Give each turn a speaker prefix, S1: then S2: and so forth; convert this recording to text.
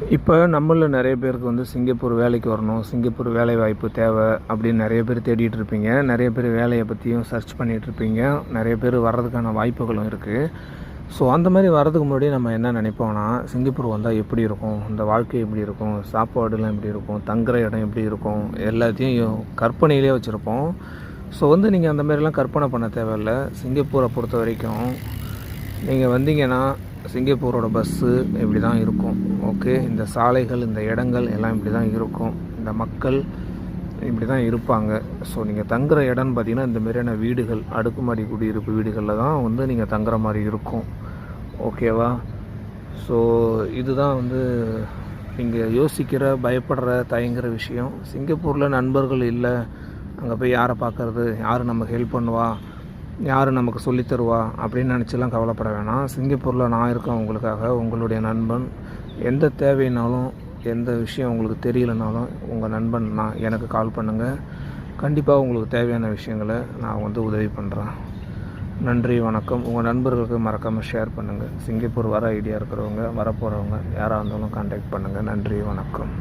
S1: இப்போ நம்மள நிறைய பேருக்கு வந்து சிங்கப்பூர் வேலைக்கு வரணும், சிங்கப்பூர் வேலைவாய்ப்பு தேவை அப்படின்னு நிறைய பேர் தேடிட்டு இருப்பீங்க. நிறைய பேர் வேலையை பற்றியும் சர்ச் பண்ணிகிட்ருப்பீங்க. நிறைய பேர் வர்றதுக்கான வாய்ப்புகளும் இருக்குது. ஸோ அந்த மாதிரி வர்றதுக்கு முன்னாடி நம்ம என்ன நினைப்போம்னா, சிங்கப்பூர் வந்தால் எப்படி இருக்கும், இந்த வாழ்க்கை எப்படி இருக்கும், சாப்பாடுலாம் எப்படி இருக்கும், தங்குற இடம் எப்படி இருக்கும், எல்லாத்தையும் கற்பனையிலே வச்சுருப்போம். ஸோ வந்து நீங்கள் அந்த மாதிரிலாம் கற்பனை பண்ண தேவையில்லை. சிங்கப்பூரை பொறுத்த வரைக்கும் நீங்கள் வந்தீங்கன்னா சிங்கப்பூரோட பஸ்ஸு இப்படி தான் இருக்கும். ஓகே, இந்த சாலைகள், இந்த இடங்கள் எல்லாம் இப்படி தான் இருக்கும். இந்த மக்கள் இப்படி தான் இருப்பாங்க. ஸோ நீங்கள் தங்குற இடம்னு பார்த்தீங்கன்னா இந்த மாதிரியான வீடுகள், அடுக்குமாடி குடியிருப்பு வீடுகளில் தான் வந்து நீங்கள் தங்குற மாதிரி இருக்கும். ஓகேவா? ஸோ இதுதான் வந்து நீங்கள் யோசிக்கிற, பயப்படுற, தயங்குற விஷயம். சிங்கப்பூரில் நண்பர்கள் இல்லை, அங்கே போய் யாரை பார்க்குறது, யார் நமக்கு ஹெல்ப் பண்ணுவா, யார் நமக்கு சொல்லித்தருவா அப்படின்னு நினச்சிலாம் கவலைப்பட வேணாம். சிங்கப்பூரில் நான் இருக்கேன் உங்களுக்காக, உங்களுடைய நண்பன். எந்த தேவைனாலும், எந்த விஷயம் உங்களுக்கு தெரியலனாலும் உங்கள் நண்பன் எனக்கு கால் பண்ணுங்கள். கண்டிப்பாக உங்களுக்கு தேவையான விஷயங்களை நான் வந்து உதவி பண்ணுறேன். நன்றி, வணக்கம். உங்கள் நண்பர்களுக்கு மறக்காமல் ஷேர் பண்ணுங்கள். சிங்கப்பூர் வர ஐடியா இருக்கிறவங்க, வரப்போகிறவங்க யாராக இருந்தாலும் கான்டாக்ட் பண்ணுங்கள். நன்றி, வணக்கம்.